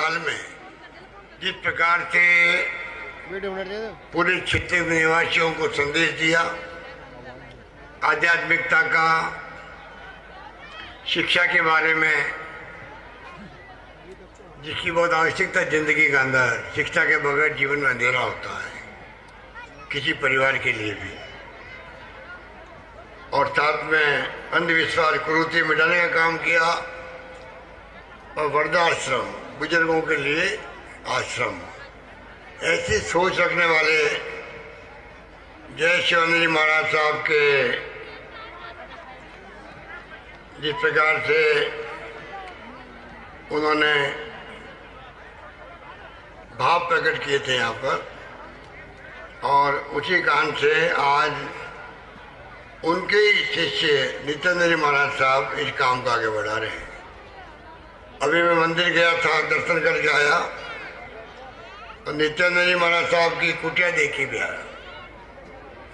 काल में जिस प्रकार से पूरे क्षेत्र में निवासियों को संदेश दिया, आध्यात्मिकता का, शिक्षा के बारे में, जिसकी बहुत आवश्यकता जिंदगी के अंदर, शिक्षा के बगैर जीवन में अंधेरा होता है किसी परिवार के लिए भी। और साथ में अंधविश्वास कुरीति मिटाने का काम किया और वृद्धाश्रम, बुजुर्गों के लिए आश्रम, ऐसी सोच रखने वाले जय शिवानंद जी महाराज साहब के जिस प्रकार से उन्होंने भाव प्रकट किए थे यहाँ पर, और उसी कारण से आज उनके ही शिष्य नित्यानंद जी महाराज साहब इस काम को आगे बढ़ा रहे हैं। अभी मैं मंदिर गया था, दर्शन करके आया और नित्यानंद जी महाराज साहब की कुटिया देखी भी आया,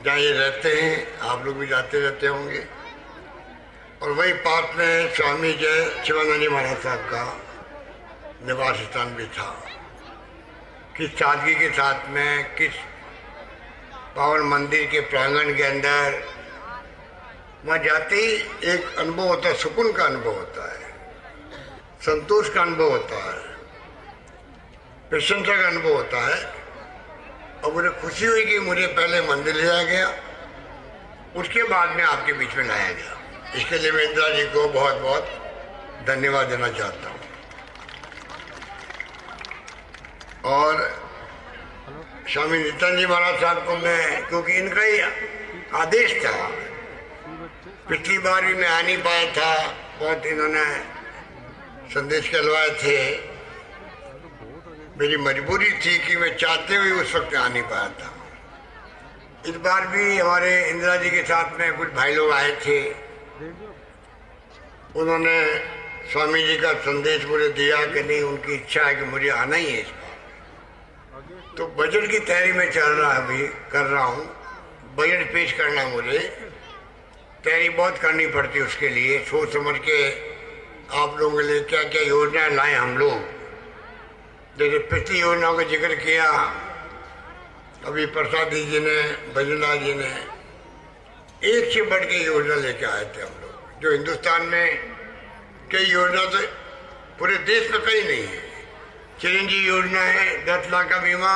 जहाँ ये रहते हैं। आप लोग भी जाते रहते होंगे। और वही पास में स्वामी जय शिवानंद जी महाराज साहब का निवास स्थान भी था। किस सादगी के साथ में, किस पावन मंदिर के प्रांगण के अंदर वहाँ जाते ही एक अनुभव होता है, सुकून का अनुभव होता है, संतोष का अनुभव होता है, प्रशंसा का अनुभव होता है। और मुझे खुशी हुई कि मुझे पहले मंदिर ले जाया गया, उसके बाद में आपके बीच में लाया गया। इसके लिए मैं इंदिरा जी को बहुत बहुत धन्यवाद देना चाहता हूँ। और स्वामी नित्यानंद जी महाराज साहब को मैं, क्योंकि इनका ही आदेश था, पिछली बार भी मैं आ नहीं पाया था, बहुत इन्होंने संदेश कहलवाए थे। मेरी मजबूरी थी कि मैं चाहते हुए उस वक्त आ नहीं पाया था। इस बार भी हमारे इंदिरा जी के साथ में कुछ भाई लोग आए थे, उन्होंने स्वामी जी का संदेश मुझे दिया कि नहीं, उनकी इच्छा है कि मुझे आना ही है इस बार। तो बजट की तैयारी में चल रहा है, अभी कर रहा हूँ। बजट पेश करना, मुझे तैयारी बहुत करनी पड़ती है उसके लिए। सोच समझ के आप लोगों के लिए क्या क्या योजनाएं लाए हम लोग। जैसे पिछली योजनाओं का जिक्र किया, अभी प्रसादी जी ने, भजनलाल जी ने, एक से बढ़ के योजना लेके आए थे हम लोग। जो हिंदुस्तान में कई योजना तो पूरे देश में कहीं नहीं है। चिरंजीवी योजना है, 10 लाख का बीमा,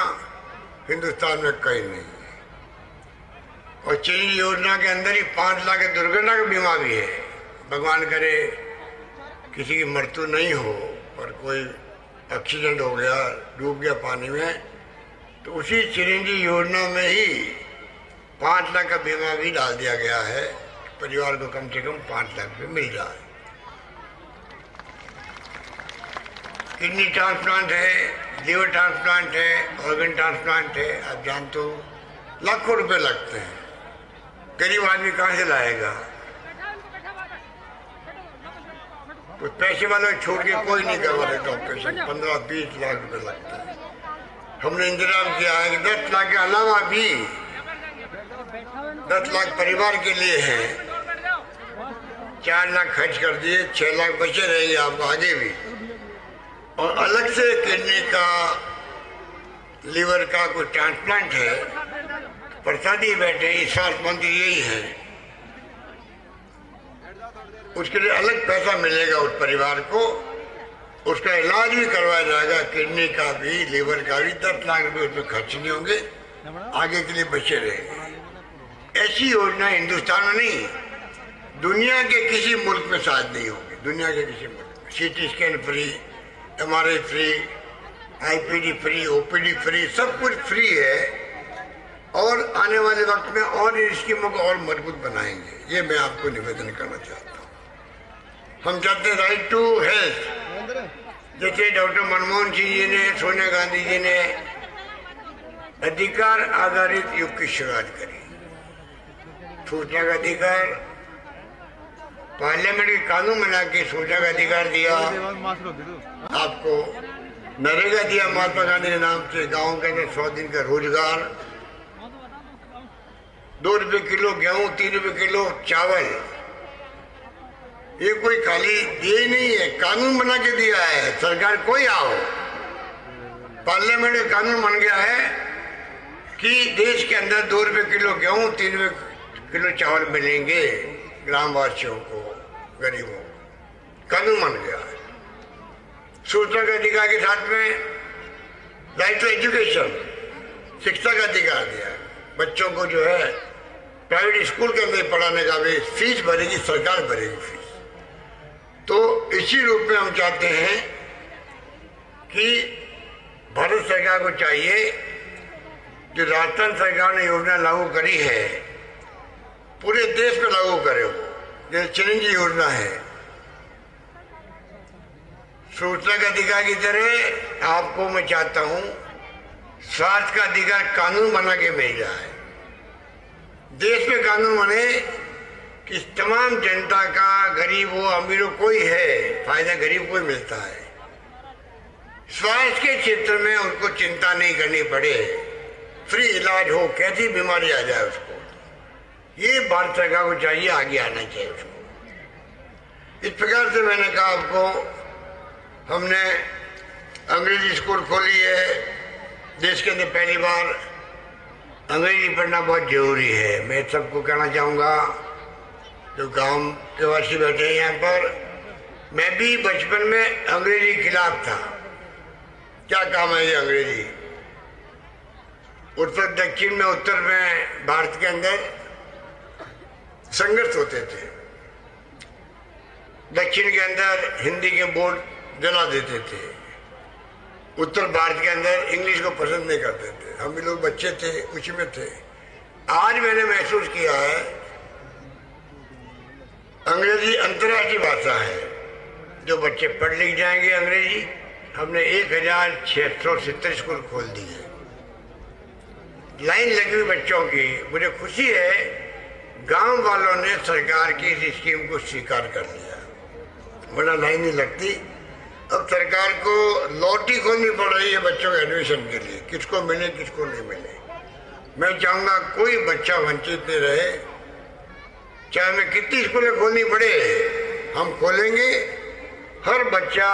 हिंदुस्तान में कहीं नहीं है। और चिरंजीवी योजना के अंदर ही 5 लाख का दुर्घटना का बीमा भी है। भगवान करे किसी की मृत्यु नहीं हो, और कोई एक्सीडेंट हो गया, डूब गया पानी में, तो उसी चिरंजीवी योजना में ही 5 लाख का बीमा भी डाल दिया गया है। परिवार को कम से कम 5 लाख रुपये मिल जाए। किडनी ट्रांसप्लांट है, लीवर ट्रांसप्लांट है, ऑर्गन ट्रांसप्लांट है। आप जानते हो लाखों रुपए लगते हैं। गरीब आदमी कहाँ से लाएगा? तो पैसे वाले छोड़ के कोई नहीं करवा देता ऑपरेशन। 15-20 लाख रुपए लगता है। हमने इंतजाम किया है कि 10 लाख के अलावा भी 10 लाख परिवार के लिए है। 4 लाख खर्च कर दिए, 6 लाख बचे रहेंगे आपको आगे भी। और अलग से किडनी का, लीवर का कोई ट्रांसप्लांट है, प्रसादी बैठे, ईश्वर मंदिर यही है, उसके लिए अलग पैसा मिलेगा उस परिवार को। उसका इलाज भी करवाया जाएगा, किडनी का भी, लीवर का भी। 10 लाख रुपए उसमें खर्च नहीं होंगे, आगे के लिए बचे रहेंगे। ऐसी योजना हिंदुस्तान में नहीं, दुनिया के किसी मुल्क में शायद नहीं होगी। दुनिया के किसी मुल्क में CT scan free, MRI free, IPD free, OPD free, सब कुछ फ्री है। और आने वाले वक्त में और इन स्कीमों को और मजबूत बनाएंगे, ये मैं आपको निवेदन करना चाहता हूँ। हम चाहते हैं राइट टू हेल्थ, जैसे डॉक्टर मनमोहन सिंह जी ने, सोनिया गांधी जी ने अधिकार आधारित युग की शुरुआत करी। सूचना का अधिकार, पार्लियामेंट के कानून बना के सूचना का अधिकार दिया आपको। नरेगा दिया महात्मा गांधी के नाम से, गाँव के अंदर 100 दिन का रोजगार, 2 रुपए किलो गेहूं, 3 रुपए किलो चावल। ये कोई खाली दिए नहीं है, कानून बना के दिया है। सरकार कोई आओ, पार्लियामेंट का कानून बन गया है कि देश के अंदर 2 रुपये किलो गेहूं, 3 रुपये किलो चावल मिलेंगे ग्रामवासियों को, गरीबों को। कानून बन गया है। सूचना का अधिकार के साथ में राइट टू एजुकेशन, शिक्षा का अधिकार दिया है। बच्चों को जो है प्राइवेट स्कूल के अंदर पढ़ाने का भी फीस भरेगी, सरकार भरेगी फीस। तो इसी रूप में हम चाहते हैं कि भारत सरकार को चाहिए जो राजस्थान सरकार ने योजना लागू करी है पूरे देश में लागू करे। वो जैसे चिरंजी योजना है, सूचना का अधिकार की तरह आपको मैं चाहता हूं स्वास्थ्य का अधिकार कानून बना के मिल जाए। देश में कानून बने कि तमाम जनता का, गरीब हो अमीर हो, कोई है, फायदा गरीब को ही मिलता है। स्वास्थ्य के क्षेत्र में उनको चिंता नहीं करनी पड़े, फ्री इलाज हो, कैसी बीमारी आ जाए उसको। ये भारत सरकार को चाहिए, आगे आना चाहिए उसको। इस प्रकार से मैंने कहा आपको, हमने अंग्रेजी स्कूल खोली है देश के अंदर। पहली बार अंग्रेजी पढ़ना बहुत जरूरी है। मैं सबको कहना चाहूँगा जो गांव के वासी बैठे हैं यहाँ पर, मैं भी बचपन में अंग्रेजी के खिलाफ था। क्या काम है ये अंग्रेजी? उत्तर दक्षिण में, उत्तर में भारत के अंदर संघर्ष होते थे। दक्षिण के अंदर हिंदी के बोर्ड जला देते थे, उत्तर भारत के अंदर इंग्लिश को पसंद नहीं करते थे। हम भी लोग बच्चे थे, उसी में थे। आज मैंने महसूस किया है अंग्रेजी अंतर्राष्ट्रीय भाषा है। जो बच्चे पढ़ लिख जाएंगे अंग्रेजी, हमने 1670 स्कूल खोल दिए, लाइन लगी हुई बच्चों की। मुझे खुशी है गांव वालों ने सरकार की इस स्कीम को स्वीकार कर लिया, वरना लाइन नहीं लगती। अब सरकार को लॉटरी खोलनी पड़ रही है बच्चों के एडमिशन के लिए, किसको मिले किसको नहीं मिले। मैं चाहूँगा कोई बच्चा वंचित नहीं रहे, चाहे हमें कितनी स्कूलें खोलनी पड़े हम खोलेंगे। हर बच्चा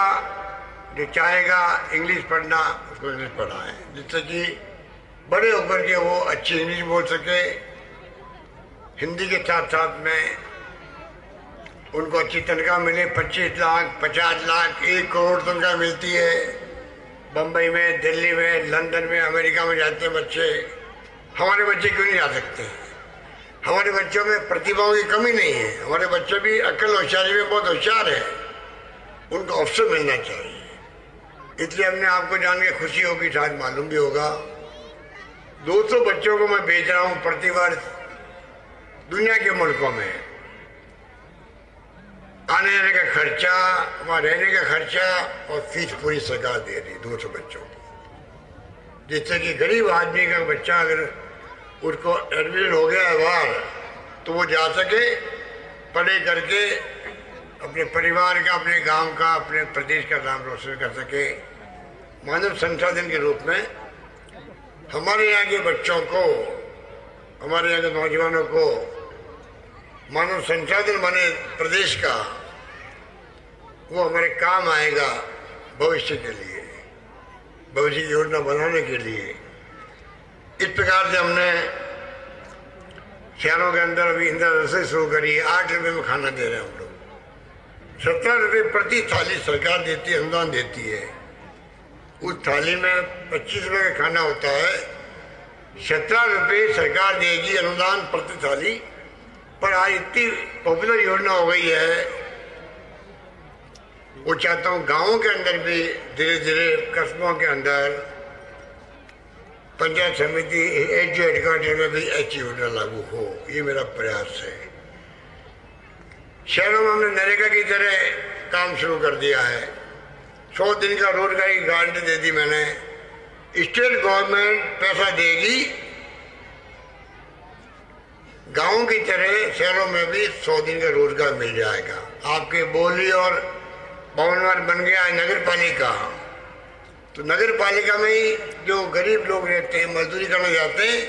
जो चाहेगा इंग्लिश पढ़ना, उसको इंग्लिश पढ़ाएं, जिससे कि बड़े होकर के वो अच्छी इंग्लिश बोल सके। हिंदी के साथ साथ में उनको अच्छी तनख्वाह मिले। 25 लाख, 50 लाख, 1 करोड़ तनख्वाह मिलती है। बम्बई में, दिल्ली में, लंदन में, अमेरिका में जाते हैं बच्चे। हमारे बच्चे क्यों नहीं जा सकते? हमारे बच्चों में प्रतिभाओं की कमी नहीं है। हमारे बच्चे भी अक्ल होशियारी में बहुत होशियार है, उनको अवसर मिलना चाहिए। इसलिए हमने आपको जान के खुशी होगी, शायद मालूम भी होगा, 200 बच्चों को मैं भेज रहा हूँ प्रतिवर्ष दुनिया के मुल्कों में। आने जाने का खर्चा, वहाँ रहने का खर्चा और फीस पूरी सरकार दे रही 200 बच्चों की, जिससे कि गरीब आदमी का बच्चा अगर उसको एडमिशन हो गया है बाहर, तो वो जा सके, पढ़े करके अपने परिवार का, अपने गांव का, अपने प्रदेश का नाम रोशन कर सके। मानव संसाधन के रूप में हमारे यहाँ के बच्चों को, हमारे यहाँ के नौजवानों को मानव संसाधन बने प्रदेश का, वो हमारे काम आएगा भविष्य के लिए, भविष्य की योजना बनाने के लिए। इस प्रकार से हमने शहरों के अंदर अभी इंदिरा रसोई शुरू करी है। 8 रुपये में खाना दे रहे हैं हम लोग। 17 रुपये प्रति थाली सरकार देती है, अनुदान देती है। उस थाली में 25 रुपये का खाना होता है, 17 रुपये सरकार देगी अनुदान प्रति थाली। पर आज इतनी पॉपुलर योजना हो गई है, वो चाहता हूँ गाँवों के अंदर भी धीरे धीरे, कस्बों के अंदर, पंचायत समिति, हेडक्वार्टर में भी ऐसी योजना लागू हो। ये मेरा प्रयास है। शहरों में हमने नरेगा की तरह काम शुरू कर दिया है। 100 दिन का रोजगार की गारंटी दे दी मैंने। स्टेट गवर्नमेंट पैसा देगी, गाँव की तरह शहरों में भी 100 दिन का रोजगार मिल जाएगा। आपके बोली और भवनवार बन गया है नगर पालिका, तो नगर पालिका में ही जो गरीब लोग रहते हैं, मजदूरी करने जाते हैं,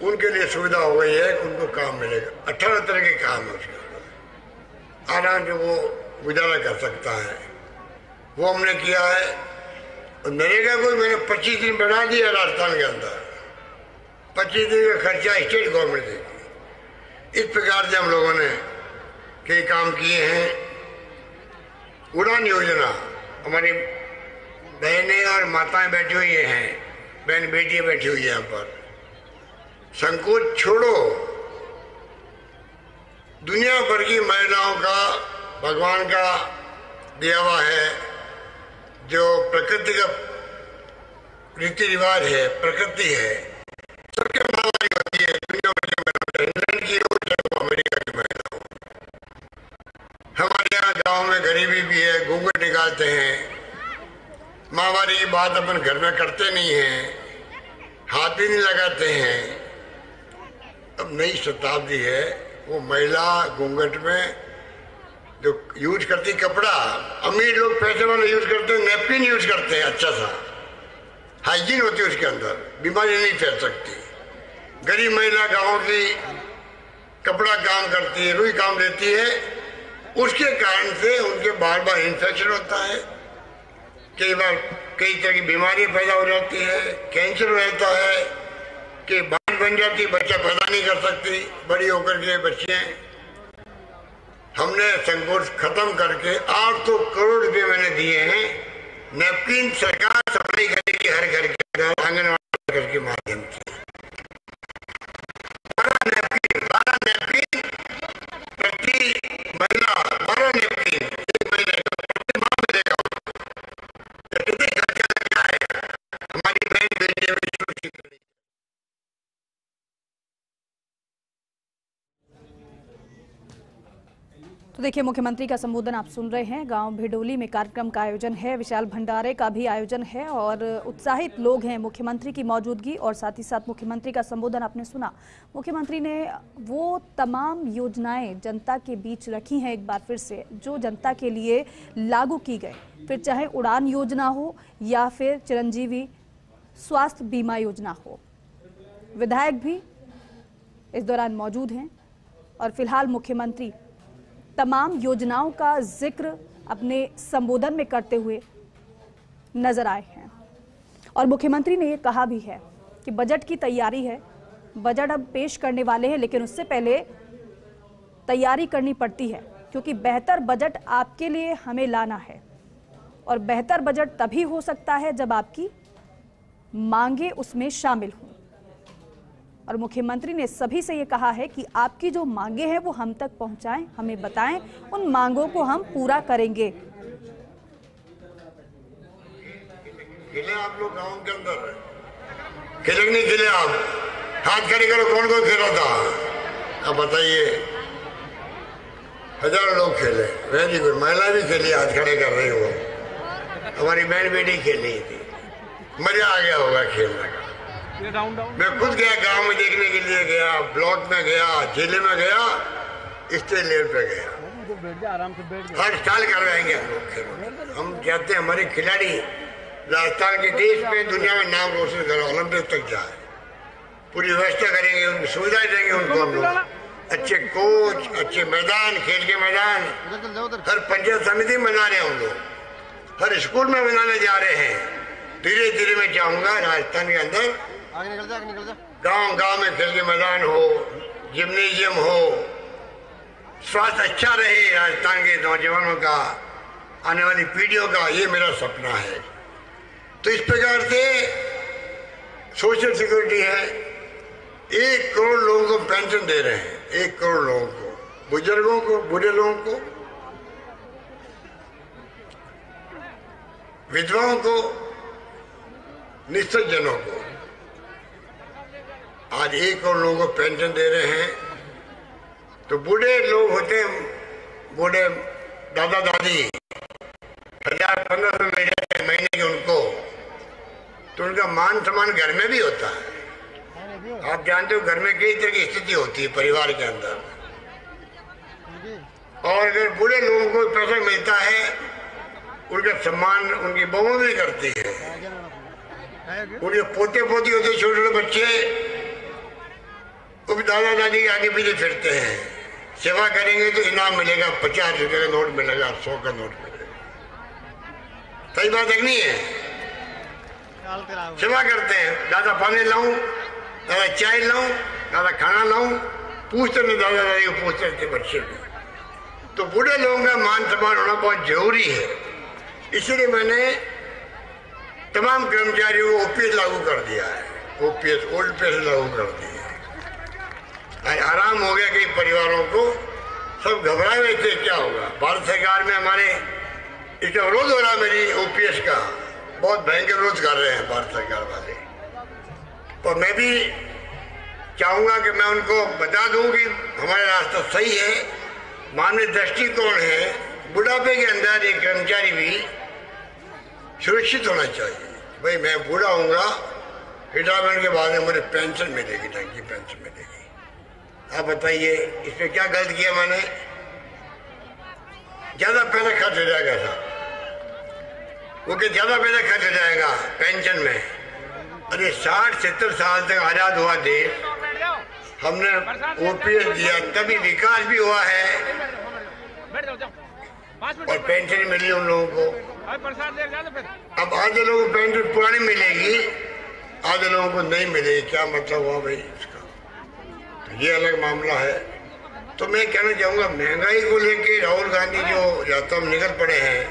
उनके लिए सुविधा हो गई है कि उनको काम मिलेगा। 18 तरह के काम है उसके आराम से वो गुजारा कर सकता है। वो हमने किया है। नरेगा को मैंने 25 दिन बढ़ा दिया राजस्थान के अंदर। 25 दिन का खर्चा स्टेट गवर्नमेंट देगी। इस प्रकार से हम लोगों ने कई काम किए हैं। उड़ान योजना, हमारी बहनें और माताएं बैठी हुई हैं, बहन बेटियां बैठी हुई है यहाँ पर। संकोच छोड़ो, दुनिया भर की महिलाओं का भगवान का दिया हुआ है जो प्रकृति का रीति रिवाज है, प्रकृति है, सबके माहवारी होती है। दुनिया भर की महिलाओं, इंग्लैंड की हो चाहे अमेरिका की महिला हो। हमारे यहाँ गाँव में गरीबी भी है, घूंघट निकालते हैं, माहवारी की बात अपन घर में करते नहीं हैं, हाथ भी नहीं लगाते हैं। अब नई शताब्दी है, वो महिला घूंघट में जो यूज करती कपड़ा, अमीर लोग पैसे वाले यूज करते हैं, नैपकिन यूज करते हैं, अच्छा सा हाइजीन होती है उसके अंदर, बीमारी नहीं फैल सकती। गरीब महिला गाँव की कपड़ा काम करती है, रुई काम देती है, उसके कारण से उनके बार बार इन्फेक्शन होता है, कई बार कई तरह की बीमारी पैदा हो जाती है, कैंसर रहता है, कि बांझ बन जाती, बच्चा पैदा नहीं कर सकती, बड़ी होकर के बच्चे। हमने संकोच खत्म करके 800 करोड़ रुपए मैंने दिए हैं। नैपकिन सरकार सप्लाई करेगी हर घर के अंदर, आंगनबाड़ी घर के माध्यम से। 12 नैपकिन प्रति महिला, 12 नैपकिन एक महीने का प्रति माह मिलेगा। कितने खर्चा लगता है हमारी बहन बेटियों में सुरक्षित करने। तो देखिए, मुख्यमंत्री का संबोधन आप सुन रहे हैं। गांव भिडोली में कार्यक्रम का आयोजन है, विशाल भंडारे का भी आयोजन है और उत्साहित लोग हैं मुख्यमंत्री की मौजूदगी। और साथ ही साथ मुख्यमंत्री का संबोधन आपने सुना। मुख्यमंत्री ने वो तमाम योजनाएं जनता के बीच रखी हैं एक बार फिर से, जो जनता के लिए लागू की गई, फिर चाहे उड़ान योजना हो या फिर चिरंजीवी स्वास्थ्य बीमा योजना हो। विधायक भी इस दौरान मौजूद हैं और फिलहाल मुख्यमंत्री तमाम योजनाओं का जिक्र अपने संबोधन में करते हुए नजर आए हैं। और मुख्यमंत्री ने ये कहा भी है कि बजट की तैयारी है, बजट अब पेश करने वाले हैं, लेकिन उससे पहले तैयारी करनी पड़ती है, क्योंकि बेहतर बजट आपके लिए हमें लाना है। और बेहतर बजट तभी हो सकता है जब आपकी मांगे उसमें शामिल हों। और मुख्यमंत्री ने सभी से ये कहा है कि आपकी जो मांगे हैं वो हम तक पहुंचाएं, हमें बताएं, उन मांगों को हम पूरा करेंगे। खेले आप लोग गांव के अंदर, खेले नहीं खेले आप? हाथ खड़े करो, कौन कौन खेला था? अब बताइए। हजारों लोग खेले, वेरी गुड। महिला भी खेली, हाथ खड़े कर रही हो। हमारी बहन बेटी खेली थी, मजा आ गया होगा खेलने का। मैं खुद गया, गांव में देखने के लिए गया, ब्लॉक में गया, जिले में गया, स्टेट लेवल पे गया। हर साल करवाएंगे हम लोग खेल। हम चाहते हैं हमारे खिलाड़ी राजस्थान के देश में, दुनिया में नाम रोशन करें, ओलंपिक तक जाए। पूरी व्यवस्था करेंगे, उनकी सुविधाएं देंगे उनको हम लोग, अच्छे कोच, अच्छे मैदान, खेल के मैदान हर पंचायत समिति में बना रहे हैं हम लोग, हर स्कूल में बनाने जा रहे हैं। धीरे धीरे मैं चाहूंगा राजस्थान के अंदर गांव गांव में खेल के मैदान हो, जिम्नेजियम हो, स्वास्थ्य अच्छा रहे राजस्थान के नौजवानों का, आने वाली पीढ़ियों का, ये मेरा सपना है। तो इस प्रकार से सोशल सिक्योरिटी है। 1 करोड़ लोगों को पेंशन दे रहे हैं, 1 करोड़ लोगों को, बुजुर्गों को, बूढ़े लोगों को, विधवाओं को, निश्चित जनों को। आज 1 करोड़ लोगों को पेंशन दे रहे हैं। तो बूढ़े लोग होते हैं, बूढ़े दादा दादी 1000-1500 मिल जाते हैं महीने के उनको, तो उनका मान सम्मान घर में भी होता है। आप जानते हो घर में कई तरह की स्थिति होती है परिवार के अंदर, और अगर बूढ़े लोगों को पैसा मिलता है, उनका सम्मान उनकी बहुएं भी करती है, उनके पोते पोती होते छोटे छोटे बच्चे, वो भी दादा दादी के आगे पीछे फिरते हैं। सेवा करेंगे तो इनाम मिलेगा, 50 रुपए का नोट मिलेगा, 100 का नोट मिलेगा। सही बात है नहीं है? सेवा करते हैं, दादा पानी लाऊं, दादा चाय लाऊं, दादा खाना लाऊं, पूछते नहीं दादा दादी को, पूछते थे बच्चे को। तो बूढ़े लोगों का मान सम्मान होना बहुत जरूरी है। इसलिए मैंने तमाम कर्मचारियों को ओपीएस लागू कर दिया है, ओपीएस ओल्ड पेंशन लागू कर दी है। आराम हो गया कई परिवारों को, सब घबराए हुए थे क्या होगा। भारत सरकार में हमारे इसका विरोध हो रहा, मेरी ओपीएस का बहुत भयंकर विरोध कर रहे हैं भारत सरकार वाले। और मैं भी चाहूंगा कि मैं उनको बता दूं कि हमारा रास्ता सही है, मानवीय दृष्टिकोण है। बुढ़ापे के अंदर एक कर्मचारी भी सुरक्षित होना चाहिए। भाई मैं बूढ़ा होऊंगा, रिटायरमेंट के बाद में मुझे पेंशन मिलेगी, ढंग की पेंशन मिलेगी। आप बताइए इसमें क्या गलत किया मैंने? ज्यादा पैसा खर्च हो जाएगा साहब, क्योंकि ज्यादा पैसा खर्च हो जाएगा पेंशन में। अरे 60-70 साल तक आजाद हुआ देश, हमने ओपीएस दिया, तभी विकास भी हुआ है और पेंशन मिली उन लोगों को। अब आधे लोगों को पेंशन पुरानी मिलेगी, आधे लोगों को नहीं मिलेगी। क्या मतलब हुआ भाई इसका? तो ये अलग मामला है। तो मैं कहना चाहूंगा महंगाई को लेके राहुल गांधी जो रास्ता में निकल पड़े हैं,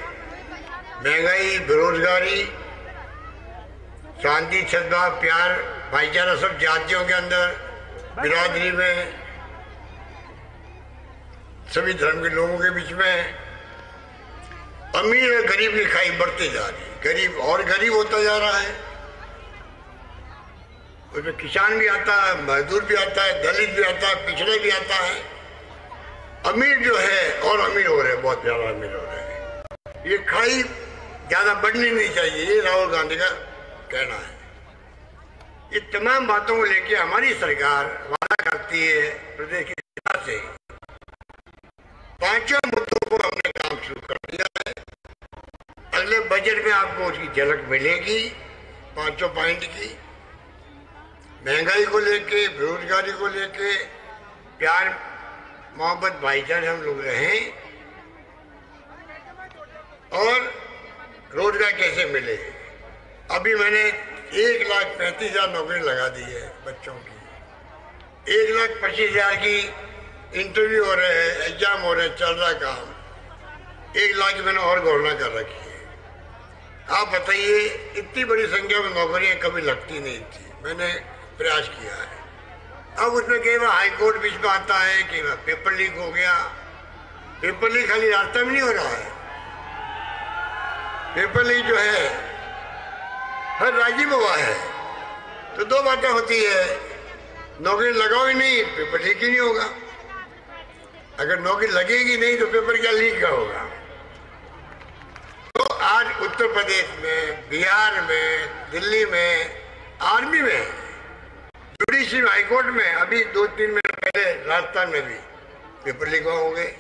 महंगाई, बेरोजगारी, शांति, सद्भाव, प्यार, भाईचारा सब जातियों के अंदर, बिरादरी में, सभी धर्म के लोगों के बीच में, अमीर और गरीब की खाई बढ़ती जा रही है। गरीब और गरीब होता जा रहा है, उसमें किसान भी आता है, मजदूर भी आता है, दलित भी आता है, पिछड़े भी आता है। अमीर जो है और अमीर हो रहे हैं, बहुत ज्यादा अमीर हो रहे हैं। ये खाई ज्यादा बढ़नी नहीं चाहिए, ये राहुल गांधी का कहना है। ये तमाम बातों को लेकर हमारी सरकार वादा करती है प्रदेश की सरकार से। पांचों मुद्दों को हमने काम शुरू कर दिया है। अगले बजट में आपको उसकी झलक मिलेगी, पांचों पॉइंट की। महंगाई को लेके, बेरोजगारी को लेके, प्यार मोहब्बत भाईचारे हम लोग रहें, और रोजगार कैसे मिले। अभी मैंने 1,35,000 नौकरी लगा दी है बच्चों की। 1,25,000 की इंटरव्यू हो रहे हैं, एग्जाम हो रहे हैं, चल रहा काम। 1 लाख की मैंने और घोषणा कर रखी है। आप बताइए, इतनी बड़ी संख्या में नौकरियां कभी लगती नहीं थी, मैंने प्रयास किया है। अब उसमें कई बार हाईकोर्ट बीच में आता है, कई बार पेपर लीक हो गया। पेपर लीक खाली रास्ते में नहीं हो रहा है, पेपर लीक जो है हर राज्य में हुआ है। तो दो बातें होती है, नौकरी लगाओ ही नहीं, पेपर लीक ही नहीं होगा। अगर नौकरी लगेगी नहीं तो पेपर क्या लीक का होगा। तो आज उत्तर प्रदेश में, बिहार में, दिल्ली में, आर्मी में, जुडिशरी हाईकोर्ट में, अभी 2-3 महीने पहले राजस्थान में भी पेपर लीक हो गए।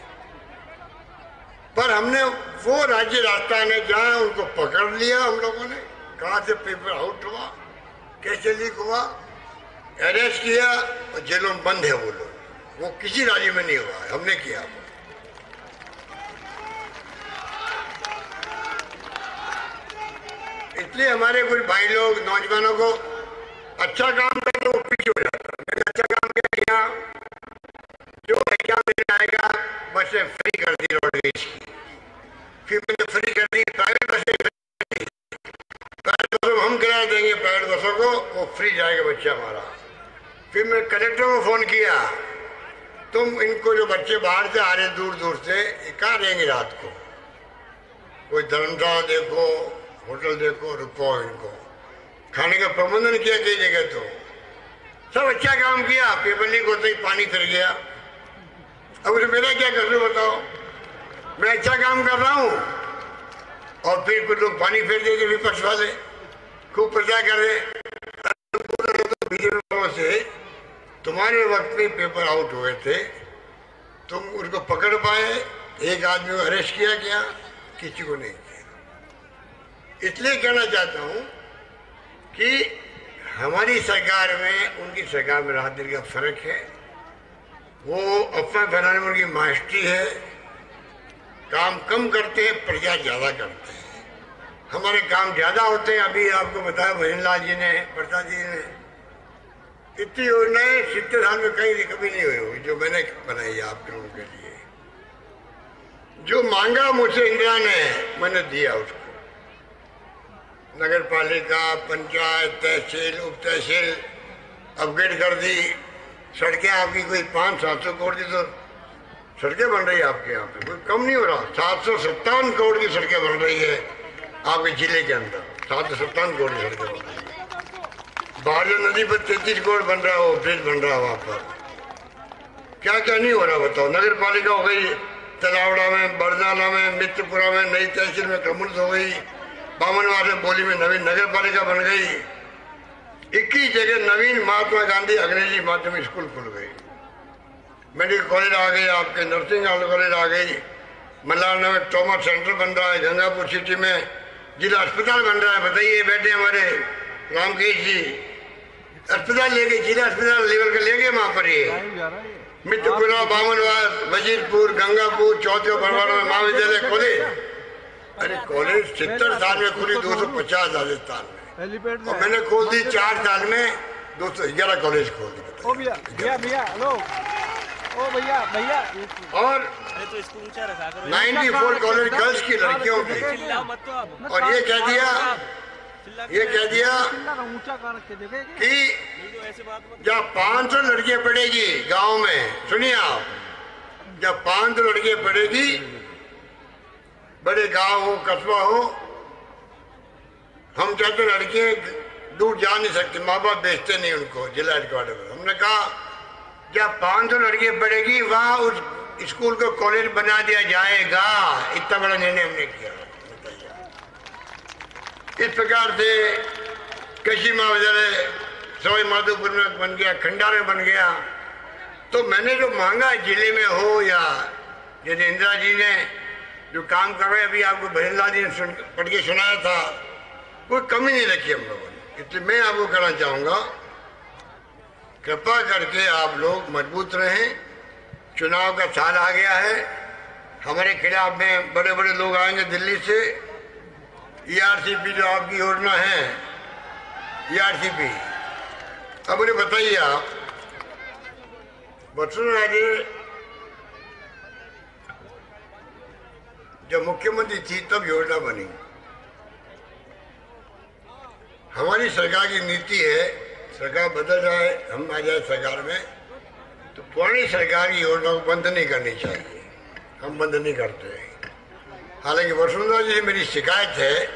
पर हमने वो राज्य राजस्थान है जहां उनको पकड़ लिया हम लोगों ने, कहां से पेपर आउट हुआ, कैसे लीक हुआ, अरेस्ट किया और जेलों में बंद है वो लोग। वो किसी राज्य में नहीं हुआ है, हमने किया। इसलिए हमारे कुछ भाई लोग, नौजवानों को अच्छा काम करते वो पीछे हो जाता है। मैंने अच्छा काम किया, जो एग्जाम देने आएगा बसें फ्री कर दी रोडवेज की, फिर मैंने फ्री कर दी प्राइवेट बसें, प्राइवेट बसों को हम किराया देंगे, प्राइवेट बसों को वो फ्री जाएगा बच्चा हमारा। फिर मैं कलेक्टर को फोन किया, तुम इनको जो बच्चे बाहर से आ रहे दूर दूर से, कहाँ रहेंगे रात को? कोई धर्मशाला देखो, होटल देखो, रुको इनको। खाने का प्रबंधन किया कई जगह, तो सब अच्छा काम किया। पेपर लीक होते ही पानी फिर गया। अब उसे मेरा क्या कसूर बताओ? मैं अच्छा काम कर रहा हूँ और फिर कुछ लोग पानी फेर देते, विपक्ष वाले खूब प्रचार कर रहे। बीजेपी वालों से तुम्हारे वक्त में पेपर आउट हुए थे, तुम उनको पकड़ पाए? एक आदमी को अरेस्ट किया क्या? किसी को नहीं किया। इसलिए कहना चाहता हूँ कि हमारी सरकार में उनकी सरकार में राहत दिन का फर्क है। वो अफवाह फैलाने में उनकी मास्टरी है, काम कम करते हैं, प्रचार ज्यादा करते हैं। हमारे काम ज्यादा होते हैं। अभी आपको बताया भजनलाल जी ने, प्रसाद जी ने, इतनी योजनाएं 70 साल में कहीं कभी नहीं हुई होगी जो मैंने बनाई है आप लोगों के लिए। जो मांगा मुझसे इंदिरा ने, मैंने दिया उसको। नगर पालिका, पंचायत, तहसील, उप तहसील अपग्रेड कर दी। सड़कें आपकी कोई 500-700 करोड़ की तो सड़कें बन रही है आपके यहाँ पे, कोई कम नहीं हो रहा। 757 करोड़ की सड़कें बन रही है आपके जिले के अंदर, 757 करोड़ की सड़कें बन रही है। बारजा नदी पर 33 करोड़ बन रहा है, वो ब्रिज बन रहा है वहाँ पर। क्या क्या नहीं हो रहा बताओ। नगर पालिका हो गई तलावड़ा में, बरनाला में, मित्रपुरा में, नई तहसील में कमुल्स हो गई, बामनवार में बोली में नवीन नगर पालिका बन गई। 21 जगह नवीन महात्मा गांधी अंग्रेजी माध्यमिक स्कूल खुल गई। मेडिकल कॉलेज आ गई, आपके नर्सिंग कॉलेज आ गई। मल्लारना में ट्रॉमा सेंटर बन रहा है, गंगापुर सिटी में जिला अस्पताल बन रहा है। बताइए बेटे हमारे रामकेश जी अस्पताल ले गए, जिला अस्पताल लेवल का ले गए वहां पर। ये मित्रपुरा, बामनवार, वजीरपुर, गंगापुर, चौथे बरवाड़ा में महाविद्यालय खोले। अरे कॉलेज 70 साल में खुली 250 राजस्थान में, और मैंने खोल दी 4 साल में 211 कॉलेज खोल दी। ओ भैया भैया भैया हेलो, ओ भैया भैया। और 94 कॉलेज गर्ल्स की लड़कियों की। और ये कह दिया कि जब 500 लड़कियां पढ़ेगी गांव में, सुनिए आप, जब 500 लड़कियां पढ़ेगी, बड़े गांव हो, कस्बा हो, हम चाहते लड़कियां दूर जा नहीं सकती, माँ बाप भेजते नहीं उनको जिला हेडक्वार्टर पर। हमने कहा जब 500 लड़कियां पढ़ेगी वहां उस स्कूल को कॉलेज बना दिया जाएगा। इतना बड़ा निर्णय हमने किया। इस प्रकार से कृषि महाविद्यालय सवाई माधोपुर में बन गया, खंडार में बन गया। तो मैंने जो मांगा जिले में हो, या जैसे इंदिरा जी ने जो काम कर रहे, अभी आपको भजनलाल जी ने पढ़ के सुनाया था, कोई कमी नहीं रखी हम लोगों ने। इसलिए मैं आपको कहना चाहूँगा, कृपा करके आप लोग मजबूत रहें। चुनाव का साल आ गया है, हमारे खिलाफ में बड़े बड़े लोग आएंगे दिल्ली से। ERCP जो आपकी योजना है, ERCP, अब मुझे बताइए आप, वसुंधरा जी जब मुख्यमंत्री थी तब योजना बनी। हमारी सरकार की नीति है, सरकार बदल जाए, हम आ जाए सरकार में, तो पुरानी सरकार की योजना को बंद नहीं करनी चाहिए। हम बंद नहीं करते। हालांकि वसुंधरा जी से मेरी शिकायत है,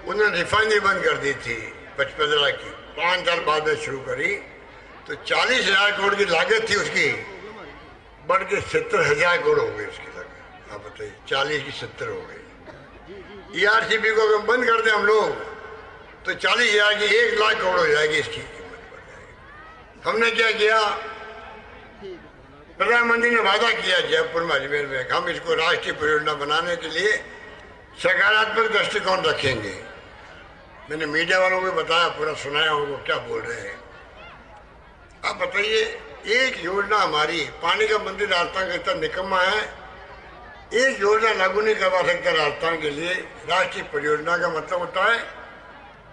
उन्होंने रिफाइनरी बंद कर दी थी 55 की, 5 साल बाद में शुरू करी, तो 40,000 करोड़ की लागत थी उसकी, बढ़ के 70,000 करोड़ हो गई उसकी लागत। आप बताइए, 40 की 70 हो गई। ERCP को अगर बंद कर दें हम लोग, तो 40,000 की 1 लाख करोड़ हो जाएगी, इसकी कीमत बढ़ जाएगी। हमने क्या किया, प्रधानमंत्री ने वादा किया जयपुर में, अजमेर में, हम इसको राष्ट्रीय परियोजना बनाने के लिए सकारात्मक दृष्टिकोण रखेंगे। मैंने मीडिया वालों को बताया, पूरा सुनाया उनको क्या बोल रहे हैं। आप बताइए, एक योजना हमारी, पानी का मंत्री राजस्थान का इतना निकम्मा है, एक योजना लागू नहीं करवा सकता राजस्थान के लिए। राष्ट्रीय परियोजना का मतलब होता है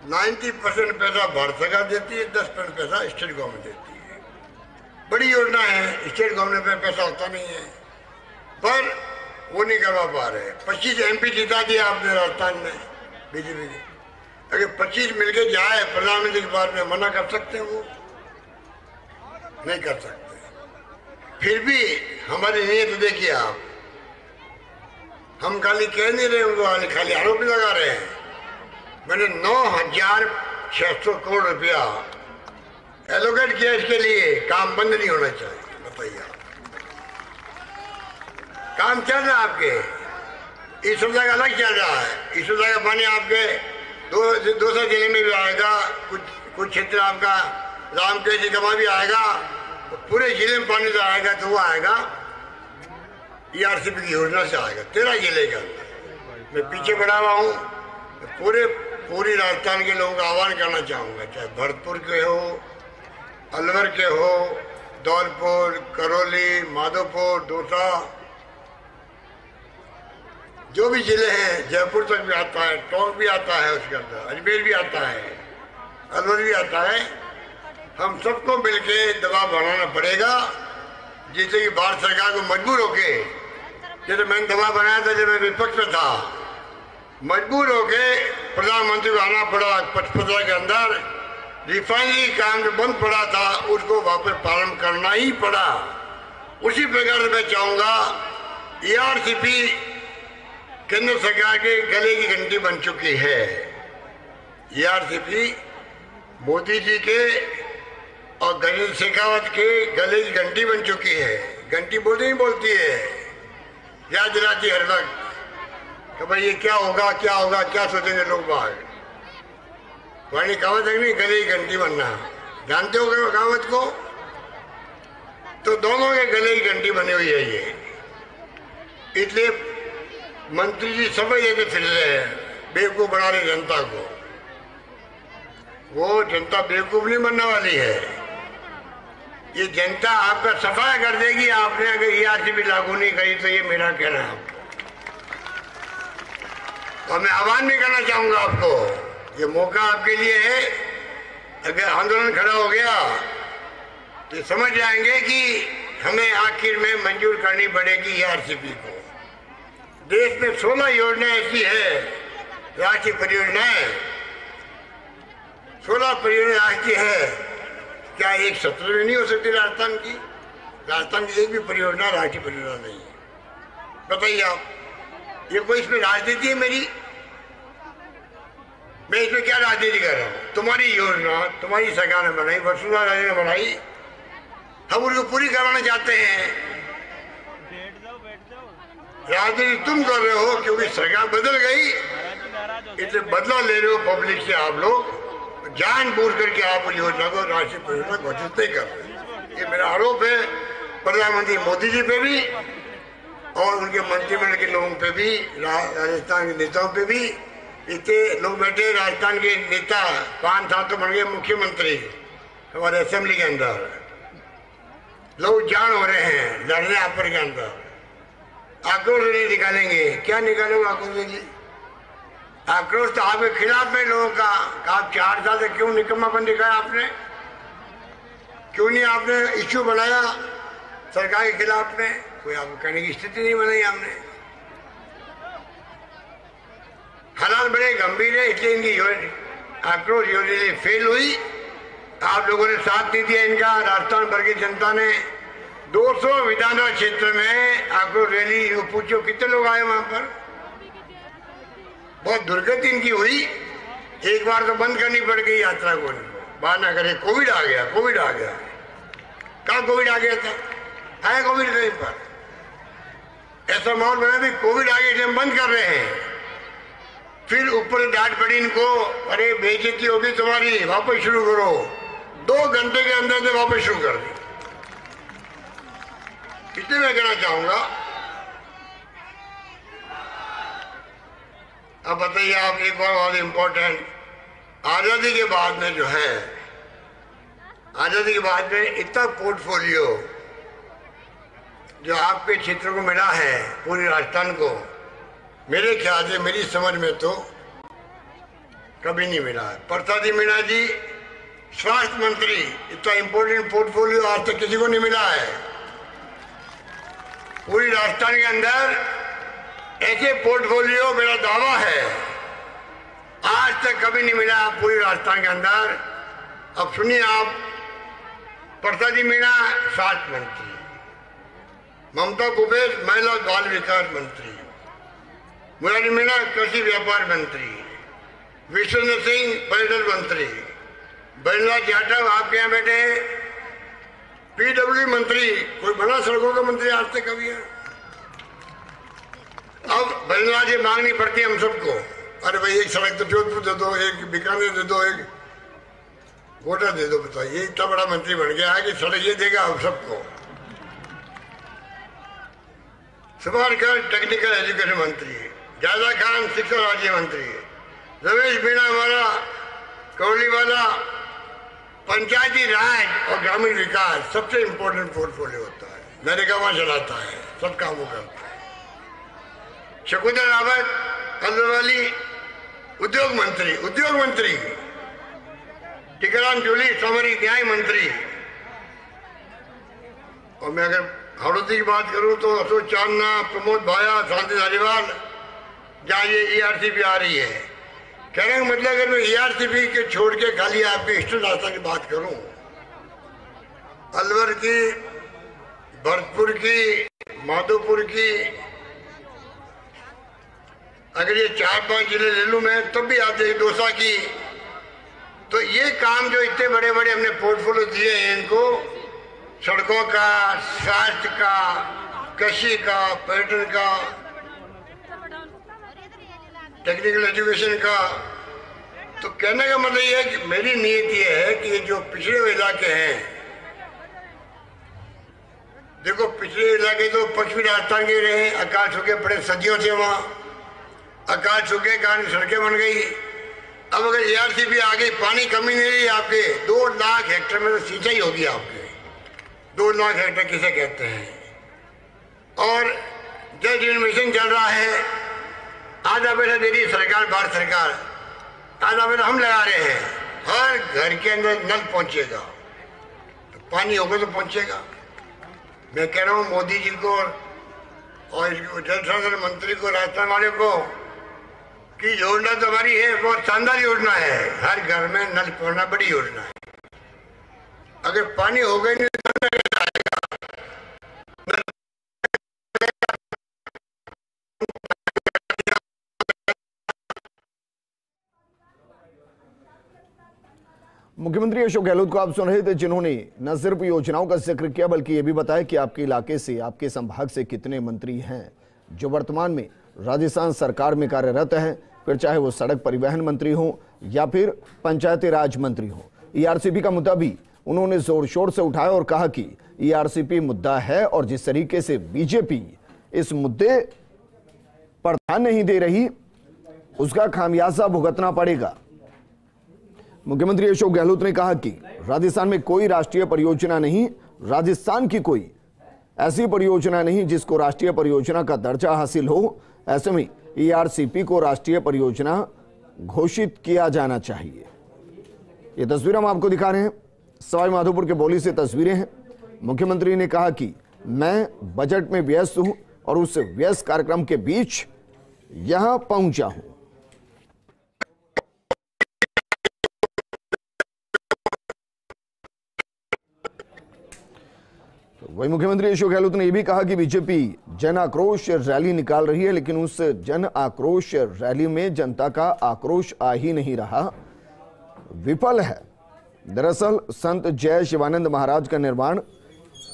90% पैसा भारत सरकार देती है, 10% पैसा स्टेट गवर्नमेंट देती है। बड़ी योजना है, स्टेट गवर्नमेंट में पैसा होता नहीं है, पर वो नहीं करवा पा रहे। 25 MP जिता दिया आपने राजस्थान में बीजेपी ने। अगर 25 मिलके जाए प्रधानमंत्री के बाद में, मना कर सकते हैं? वो नहीं कर सकते। फिर भी हमारी नीयत देखिए आप, हम खाली कह नहीं रहे उनको, खाली आरोप लगा रहे हैं। मैंने 9,600 करोड़ रुपया एलोकेट किया इसके लिए। काम बंद नहीं होना चाहिए। बताइए आप, काम चल रहा है आपके, इस सुविधा का अलग चल रहा है। इस सुविधा का पानी आपके 200 जिले में भी आएगा, कुछ क्षेत्र आपका रामकेश जी का भी आएगा, तो पूरे जिले में पानी तो आएगा, तो वो आएगा ERCP की योजना से आएगा 13 जिले के अंदर। मैं पीछे बढ़ा हुआ हूँ, पूरी राजस्थान के लोगों का आह्वान करना चाहूँगा, चाहे भरतपुर के हो, अलवर के हो, धौलपुर, करौली, माधोपुर, दौसा, जो भी जिले हैं, जयपुर तक भी आता है, टोंक भी आता है, उसके अंदर अजमेर भी आता है, अलवर भी आता है। हम सबको मिलके दबाव बनाना पड़ेगा, जिससे कि भारत सरकार को मजबूर होके, जैसे मैंने दबाव बनाया था जब मैं विपक्ष में था, मजबूर होके प्रधानमंत्री को आना पड़ा। 55 के अंदर रिफाइनरी काम जो बंद पड़ा था उसको वापस प्रारंभ करना ही पड़ा। उसी प्रकार से मैं चाहूंगा, ERCP केंद्र सरकार के गले की घंटी बन चुकी है। ERCP मोदी जी के और गजेंद्र शेखावत के गले की घंटी बन चुकी है। घंटी बोलती नहीं बोलती है, याद दिलाती हर वक्त कि भाई ये क्या होगा, क्या होगा, क्या सोचेंगे लोग बाहर। पुरानी कहावत है नहीं, गले की घंटी बनना, जानते हो कहावत को? तो दोनों के गले की घंटी बनी हुई है ये। इसलिए मंत्री जी समझ लेके फिर रहे हैं, बेवकूफ बना रहे जनता को। वो जनता बेवकूफ नहीं बनने वाली है, ये जनता आपका सफाया कर देगी। आपने अगर ERCP लागू नहीं करी तो ये मेरा कहना है आपको। और मैं आह्वान भी करना चाहूंगा आपको, ये मौका आपके लिए है। अगर आंदोलन खड़ा हो गया तो समझ जाएंगे कि हमें आखिर में मंजूर करनी पड़ेगी ERCP को। देश में 16 योजनाएं ऐसी है, राष्ट्रीय परियोजनाएं, 16 परियोजनाएं ऐसी है। क्या एक सत्र में नहीं हो सकती राजस्थान की? राजस्थान की एक भी परियोजना राष्ट्रीय परियोजना नहीं है। बताइए आप, ये कोई इसमें राजनीति है मेरी? मैं इसमें क्या राजनीति कर रहा हूँ? तुम्हारी योजना तुम्हारी सरकार ने बनाई, वसुंधरा राजे ने बनाई, हम उनको पूरी करवाना चाहते हैं। राजनीति तुम कर रहे हो क्योंकि सरकार बदल गई, इससे बदला ले रहे हो पब्लिक से। आप लोग जानबूझ करके आप योजना को राष्ट्रीय परियोजना घोषित नहीं कर रहे। ये मेरा आरोप है प्रधानमंत्री मोदी जी पे भी और उनके मंत्रिमंडल के लोगों पे भी, राजस्थान के नेताओं पे भी। इतने लोग बैठे, राजस्थान के नेता 5 साल तो बन गए मुख्यमंत्री हमारे असेंबली के अंदर। लोग जान हो रहे हैं लड़ने आप पर के अंदर। आक्रोश नहीं निकालेंगे, क्या निकालेंगे आक्रोश जी? आक्रोश तो आपके खिलाफ में लोगों का। आप 4 साल से क्यों निकम्मापन दिखाया आपने? क्यों नहीं आपने इश्यू बनाया सरकार के खिलाफ में? कोई आपको कहने की स्थिति नहीं बनाई आपने। हालात बड़े गंभीर है, इसलिए इनकी आक्रोश योजना फेल हुई। आप लोगों ने साथ नहीं दिया इनका। राजस्थान भर की जनता ने 200 विधानसभा क्षेत्र में आक्रोश रैली, पूछो कितने लोग आए वहां पर। बहुत दुर्गति इनकी हुई। एक बार तो बंद करनी पड़ गई यात्रा को, बाहर ना करे। कोविड आ गया, कोविड आ गया। कहाँ कोविड आ गया था? आया कोविड कहीं पर? ऐसा माहौल बना भी कोविड आ गया इसलिए हम बंद कर रहे हैं। फिर ऊपर डांट पड़ी इनको, अरे बेइज्जती होगी तुम्हारी, वापस शुरू करो। 2 घंटे के अंदर से वापस शुरू कर दी। इसलिए मैं कहना चाहूंगा, अब बताइए आप, एक बार बहुत इम्पोर्टेंट, आजादी के बाद में जो है, आजादी के बाद में इतना पोर्टफोलियो जो आपके क्षेत्र को मिला है, पूरे राजस्थान को, मेरे ख्याल से, मेरी समझ में तो कभी नहीं मिला है। प्रसाद मीणा जी स्वास्थ्य मंत्री, इतना इंपॉर्टेंट पोर्टफोलियो आज तक किसी को नहीं मिला है। पूरी राजस्थान के अंदर ऐसे पोर्टफोलियो, मेरा दावा है, आज तक कभी नहीं मिला पूरी राजस्थान के अंदर। अब सुनिए आप, प्रसाद मीणा स्वास्थ्य मंत्री, ममता भूपेश महिला बाल विकास मंत्री, मुरारी मीणा कृषि व्यापार मंत्री, विश्वेंद्र सिंह पर्यटन मंत्री, बैजनाथ यादव आपके यहाँ बैठे हैं PWD मंत्री। कोई बड़ा सड़कों का मंत्री आज तक कभी है? अब बैजनाथ जी मांगनी पड़ती है हम सबको, अरे भाई एक सड़क तो जोधपुर दे दो, एक बीकानेर दे दो, एक कोटा दे दो। बताइए इतना बड़ा मंत्री बन गया है कि सड़क ये देगा हम सबको। सुभारकर टेक्निकल एजुकेशन मंत्री, जादा खान शिक्षा राज्य मंत्री, रमेश मीणा हमारा कौली वाला पंचायती राज और ग्रामीण विकास, सबसे इंपॉर्टेंट पोर्टफोलियो होता है। नरेगा वहां चलाता है, सब काम वो करता है। शकुंतला रावत अल्वाली उद्योग मंत्री, टीकाराम जूली सामाजिक न्याय मंत्री, और मैं अगर हड़ौती की बात करूं तो अशोक चांदना, प्रमोद भाया, शांति धारीवाल, जहाँ ये ERCP आ रही है। कहने का मतलब अगर मैं ERCP के छोड़ के खाली आपके ईस्टर्न रास्ता की बात करूं, अलवर की, भरतपुर की, माधोपुर की, अगर ये 4-5 जिले ले लूं मैं तब भी आते हैं, दौसा की, तो ये काम जो इतने बड़े बड़े हमने पोर्टफोलियो दिए हैं इनको, सड़कों का, स्वास्थ्य का, कृषि का, पर्यटन का, टेक्निकल एजुकेशन का, तो कहने का मतलब ये है कि मेरी नीयत ये है कि ये जो पिछड़े हुए इलाके हैं, देखो पिछड़े इलाके तो पश्चिमी राजस्थान के रहे, अकाल सूखे पड़े सदियों से, वहाँ अकाल सूखे के कारण सड़कें बन गई। अब अगर ERCP आ गई, पानी कमी नहीं रही आपके, 2 लाख हेक्टेयर में तो सिंचाई होगी आपके। 2 लाख हेक्टेयर किसे कहते हैं? और जल जीवन मिशन चल रहा है, आधा पैसा दे रही सरकार, भारत सरकार, आधा पैसा हम लगा रहे हैं। हर घर के अंदर नल पहुंचेगा, तो पानी होगा तो पहुंचेगा। मैं कह रहा हूँ मोदी जी को और जल संसाधन मंत्री को, राजस्थान वाले को, कि योजना तो हमारी है, बहुत शानदार योजना है, हर घर में नल पहुंचना बड़ी योजना है। अगर पानी हो गई नहीं तो मुख्यमंत्री अशोक गहलोत को आप सुन रहे थे, जिन्होंने न सिर्फ योजनाओं का जिक्र किया बल्कि ये भी बताया कि आपके इलाके से, आपके संभाग से कितने मंत्री हैं जो वर्तमान में राजस्थान सरकार में कार्यरत हैं, फिर चाहे वो सड़क परिवहन मंत्री हो या फिर पंचायती राज मंत्री हो। ERCP का मुद्दा भी उन्होंने जोर शोर से उठाया और कहा कि ERCP मुद्दा है और जिस तरीके से बीजेपी इस मुद्दे पर ध्यान नहीं दे रही उसका खामियाजा भुगतना पड़ेगा। मुख्यमंत्री अशोक गहलोत ने कहा कि राजस्थान में कोई राष्ट्रीय परियोजना नहीं, राजस्थान की कोई ऐसी परियोजना नहीं जिसको राष्ट्रीय परियोजना का दर्जा हासिल हो। ऐसे में ERCP को राष्ट्रीय परियोजना घोषित किया जाना चाहिए। ये तस्वीर हम आपको दिखा रहे हैं, सवाई माधोपुर के बौली से तस्वीरें हैं। मुख्यमंत्री ने कहा कि मैं बजट में व्यस्त हूं और उस व्यस्त कार्यक्रम के बीच यहां पहुंचा हूं। वही मुख्यमंत्री अशोक गहलोत ने यह भी कहा कि बीजेपी जन आक्रोश रैली निकाल रही है, लेकिन उस जन आक्रोश रैली में जनता का आक्रोश आ ही नहीं रहा, विफल है। दरअसल संत जय शिवानंद महाराज का निर्माण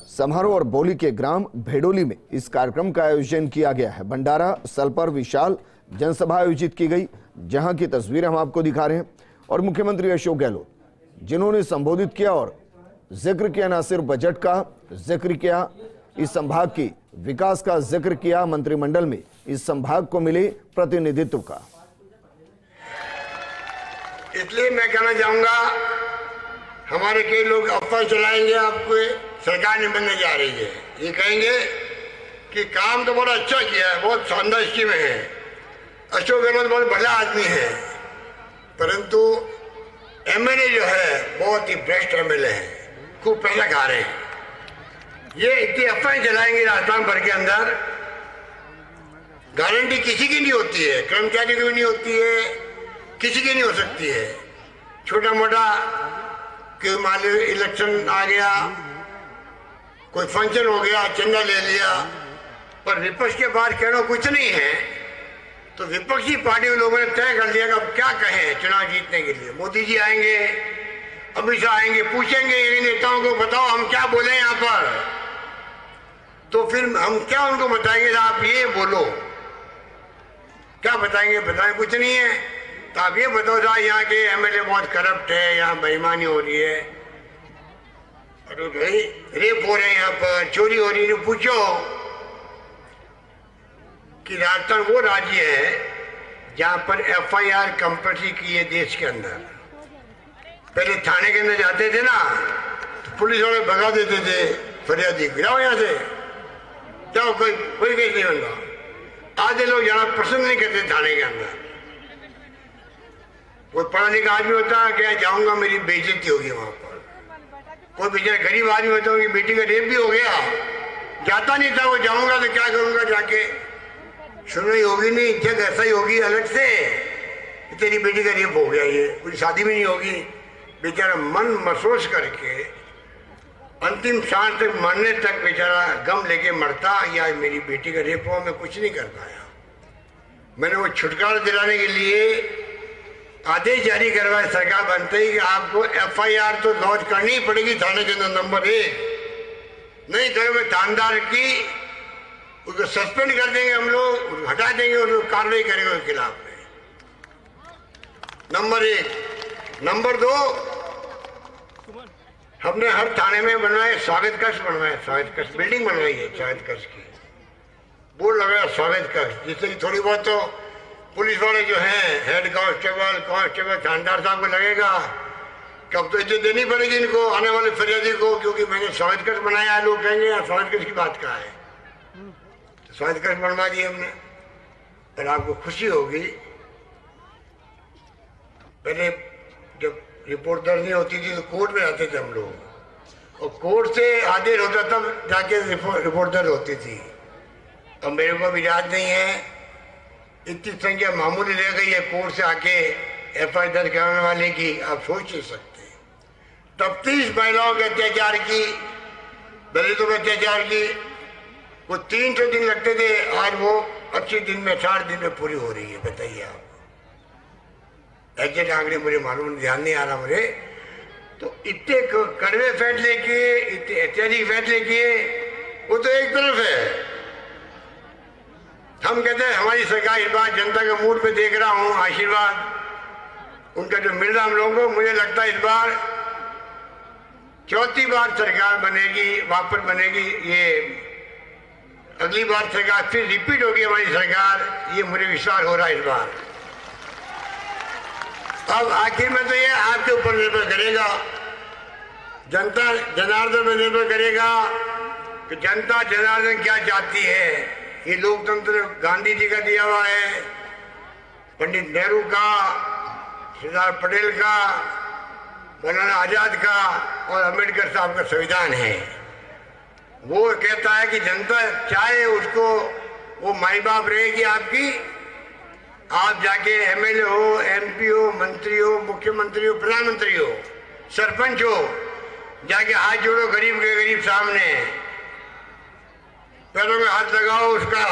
समारोह और बौली के ग्राम भेडोली में इस कार्यक्रम का आयोजन किया गया है। भंडारा स्थल पर विशाल जनसभा आयोजित की गई, जहां की तस्वीरें हम आपको दिखा रहे हैं। और मुख्यमंत्री अशोक गहलोत जिन्होंने संबोधित किया और जिक्र किया, न सिर्फ बजट का जिक्र किया, इस संभाग की विकास का जिक्र किया, मंत्रिमंडल में इस संभाग को मिले प्रतिनिधित्व का। इसलिए मैं कहना चाहूंगा, हमारे कई लोग अफवाह चलाएंगे, आपको सरकार नहीं बनने जा रही है, ये कहेंगे कि काम तो बड़ा अच्छा किया है, बहुत शानदार स्कीम है, अशोक गहलोत बहुत भला आदमी है, परंतु MLA जो है बहुत ही भ्रष्ट MLA है, खूब पैसा खा रहे हैं। ये इतनी अफवाहें चलाएंगे राजस्थान भर के अंदर, गारंटी किसी की नहीं होती है, कर्मचारी की भी नहीं होती है, किसी की नहीं हो सकती है। छोटा मोटा कोई मान लो इलेक्शन आ गया, कोई फंक्शन हो गया, चंदा ले लिया, पर विपक्ष के पास कहना कुछ नहीं है, तो विपक्षी पार्टी के लोगों ने तय कर दिया कि अब क्या कहें चुनाव जीतने के लिए। मोदी जी आएंगे, अमित शाह आएंगे, पूछेंगे इन नेताओं को बताओ हम क्या बोले यहाँ पर, तो फिर हम क्या उनको बताएंगे, आप ये बोलो, क्या बताएंगे, बताएं कुछ नहीं है, तो आप ये बताओ साहब यहाँ के MLA बहुत करप्ट है, यहाँ बेईमानी हो रही है, अरे भाई रेप हो रहे हैं यहाँ पर, चोरी हो रही है, पूछो कि राजस्थान वो राज्य है जहां पर FIR कंपल्सरी की है देश के अंदर। पहले थाने के अंदर जाते थे ना, तो पुलिस वाले भगा देते थे फरियादी, गिराओ यहाँ से, जाओ, कोई केस नहीं बन रहा। आधे लोग जाना पसंद नहीं करते थाने के अंदर। कोई पढ़ा लिखा आदमी होता है क्या जाऊंगा मेरी बेइज्जती होगी वहां पर। कोई बेचारा गरीब आदमी होता है उनकी बेटी का रेप भी हो गया, जाता नहीं था, वो जाऊंगा तो क्या करूंगा जाके, सुनवाई होगी नहीं, जग ऐसा ही होगी अलग से कि तेरी बेटी का रेप हो गया, ये पूरी शादी भी नहीं होगी। बेचारा मन महसूस करके अंतिम सांस तक मरने तक बेचारा गम लेके मरता, या मेरी बेटी का रेप हुआ, मैं कुछ नहीं कर पाया। मैंने वो छुटकारा दिलाने के लिए आदेश जारी करवाया सरकार बनते ही कि आपको FIR तो लॉन्च करनी ही पड़ेगी थाने के अंदर नंबर 1, नहीं करोगे थानेदार की उसको सस्पेंड कर देंगे हम लोग, उसको हटा देंगे, उसको कार्रवाई करेंगे उसके खिलाफ में। नंबर 1। नंबर 2, हमने हर थाने में बनवाए स्वागत कक्ष, बनवाए स्वागत कक्ष, बिल्डिंग बनवाई है स्वागत कक्ष की, बोर्ड लगाया स्वागत कक्ष, जिससे कि थोड़ी बहुत तो पुलिस वाले जो हैं हेड कांस्टेबल थानेदार साहब को लगेगा कि अब तो इज्जत देनी पड़ेगी इनको, आने वाले फरियादी को, क्योंकि मैंने स्वागत कक्ष बनाया है। लोग कहेंगे यार स्वागत कक्ष की बात कहाँ है, तो स्वागत कक्ष बनवा दिए हमने। पर आपको खुशी होगी, पहले जब रिपोर्ट दर्ज नहीं होती थी तो कोर्ट में आते थे हम लोग, और कोर्ट से आदेश होता तब जाके रिपोर्ट दर्ज होती थी। अब मेरे को भी याद नहीं है, इतनी संख्या मामूली रह गई है कोर्ट से आके FIR दर्ज कराने वाले की, आप सोच नहीं सकते। तब 30 महिलाओं के अत्याचार की, दलितों के अत्याचार की, वो 300 दिन लगते थे, आज वो 80 दिन में 60 दिन में पूरी हो रही है। बताइए आप, एग्जैक्ट आंकड़े मुझे मालूम, ध्यान नहीं आ रहा मुझे। तो इतने कड़वे फैसले किए, इतने ऐतिहासिक फैसले किए, वो तो एक तरफ है। हम कहते हैं हमारी सरकार इस बार जनता के मूड पे देख रहा हूं, आशीर्वाद उनका जो मिल रहा हम लोगों को, मुझे लगता है इस बार चौथी बार सरकार बनेगी, वापस बनेगी, ये अगली बार सरकार फिर रिपीट होगी हमारी सरकार, ये मुझे विश्वास हो रहा है इस बार। अब आखिर में तो ये आपके ऊपर निर्भर करेगा, जनता जनार्दन पर निर्भर करेगा कि जनता जनार्दन क्या चाहती है। ये लोकतंत्र गांधी जी का दिया हुआ है, पंडित नेहरू का, सरदार पटेल का, मौलाना आजाद का और अम्बेडकर साहब का संविधान है। वो कहता है कि जनता चाहे उसको, वो माई बाप रहेगी आपकी, आप जाके MLA हो, MP हो, मंत्री हो, मुख्यमंत्री हो, प्रधानमंत्री हो, सरपंच हो, जाके हाथ जोड़ो गरीब के गरीब सामने, पैरों में हाथ लगाओ, उसका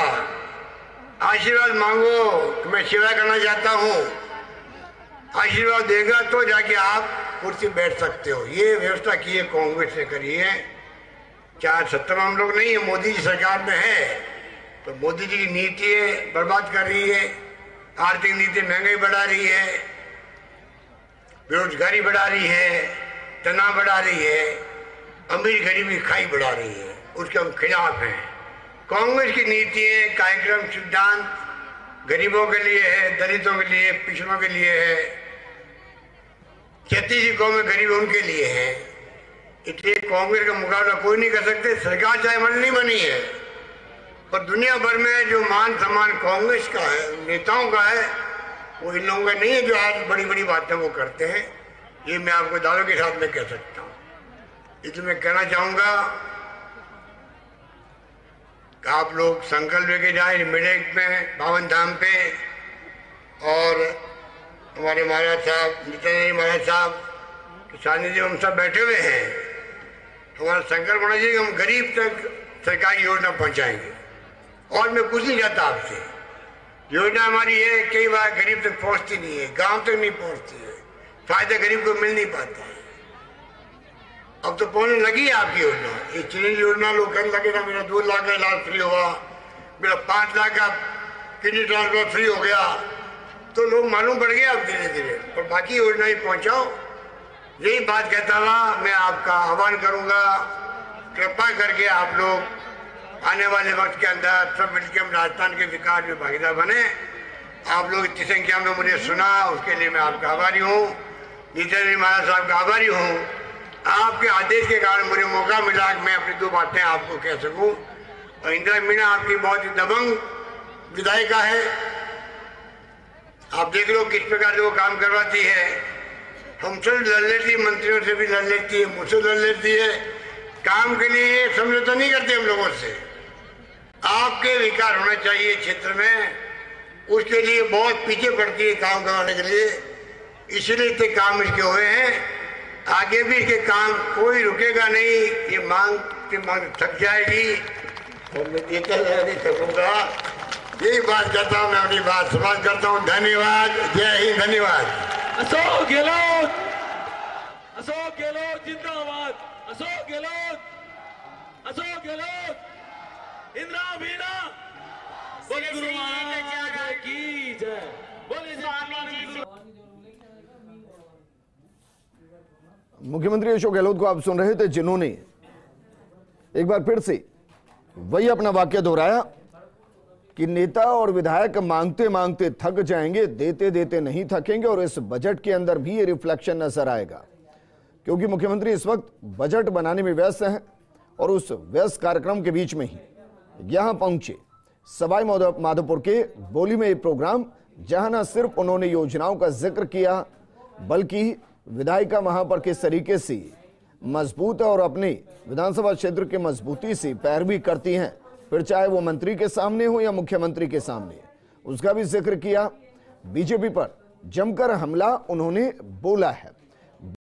आशीर्वाद मांगो कि मैं सेवा करना चाहता हूं, आशीर्वाद देगा तो जाके आप कुर्सी बैठ सकते हो। ये व्यवस्था की है कांग्रेस ने करी है। 4 हम लोग नहीं है, मोदी जी सरकार में है, तो मोदी जी की नीति है बर्बाद कर रही है, आर्थिक नीति महंगाई बढ़ा रही है, बेरोजगारी बढ़ा रही है, तनाव बढ़ा रही है, अमीर गरीबी खाई बढ़ा रही है, उसके हम खिलाफ हैं। कांग्रेस की नीति है, कार्यक्रम सिद्धांत गरीबों के लिए है, दलितों के लिए, पिछड़ों के लिए है, 36 कौमें गरीब उनके लिए है। इसलिए कांग्रेस का मुकाबला कोई नहीं कर सकते, सरकार चाहे मन नहीं बनी है, पर दुनिया भर में जो मान सम्मान कांग्रेस का है, नेताओं का है, वो इन लोगों का नहीं है जो आज बड़ी बड़ी बातें वो करते हैं। ये मैं आपको दावों के साथ में कह सकता हूँ। इसलिए मैं कहना चाहूंगा कि आप लोग संकल्प लेके जाए मिलेट में, पावन धाम पे, और हमारे महाराज साहब, नित्यानंद महाराज साहब के सानिध्य में हम सब बैठे हुए हैं। हमारा संकल्प होना चाहिए कि हम गरीब तक सरकारी योजना पहुंचाएंगे, और मैं कुछ नहीं चाहता आपसे। योजना हमारी है, कई बार गरीब तक पहुंचती नहीं है, गांव तक नहीं पहुंचती है, फायदा गरीब को मिल नहीं पाता है। अब तो पहुंचने लगी है आपकी योजना। ये चिरंजीवी योजना लोग कहने लगे ना, मेरा 2 लाख का इलाज फ्री हुआ, मेरा 5 लाख का किडनी ट्रांसप्लांट फ्री हो गया, तो लोग मालूम पड़ गया अब धीरे धीरे। और बाकी योजना ही पहुंचाओ, यही बात कहता हुआ मैं आपका आह्वान करूंगा, कृपा करके आप लोग आने वाले वक्त के अंदर सब मिलकर हम राजस्थान के विकास में भागीदार बने। आप लोग इतनी संख्या में मुझे सुना, उसके लिए मैं आपका आभारी हूँ। नित्यानंद महाराज साहब का आभारी हूँ। आपके आदेश के कारण मुझे मौका मिला कि मैं अपनी 2 बातें आपको कह सकूं। और इंदिरा मीना आपकी बहुत ही दबंग विधायिका है, आप देख लो किस प्रकार से वो काम करवाती है। हमसे लड़ लेती है, मंत्रियों से भी लड़ लेती है, मुझसे लड़ लेती है। काम के लिए समझौता नहीं करते हम लोगों से। आपके विकास होना चाहिए क्षेत्र में, उसके लिए बहुत पीछे पड़ती है काम करवाने के लिए। इसलिए इतने काम इसके हुए हैं, आगे भी इसके काम कोई रुकेगा नहीं। ये मांग थक जाएगी और मैं देता नहीं थकूंगा। यही बात करता हूँ, मैं अपनी बात समाप्त करता हूँ। धन्यवाद, जय हिंद, धन्यवाद। अशोक गहलोत, अशोक गहलोत जिंदाबाद, अशोक गहलोत, अशोक गहलोत, इंदिरा मीना, बोले गुरु महाराज की जय, बोले मुख्यमंत्री अशोक गहलोत को आप सुन रहे थे, जिन्होंने एक बार फिर से वही अपना वाक्य दोहराया कि नेता और विधायक मांगते मांगते थक जाएंगे, देते देते नहीं थकेंगे। और इस बजट के अंदर भी ये रिफ्लेक्शन नजर आएगा, क्योंकि मुख्यमंत्री इस वक्त बजट बनाने में व्यस्त हैं और उस व्यस्त कार्यक्रम के बीच में ही यहां पहुंचे सवाई माधोपुर के बोली में एक प्रोग्राम, जहां न सिर्फ उन्होंने योजनाओं का जिक्र किया, बल्कि विधायिका वहां पर किस तरीके से मजबूत है और अपने विधानसभा क्षेत्र के मजबूती से पैरवी करती हैं, फिर चाहे वो मंत्री के सामने हो या मुख्यमंत्री के सामने, उसका भी जिक्र किया। बीजेपी पर जमकर हमला उन्होंने बोला है।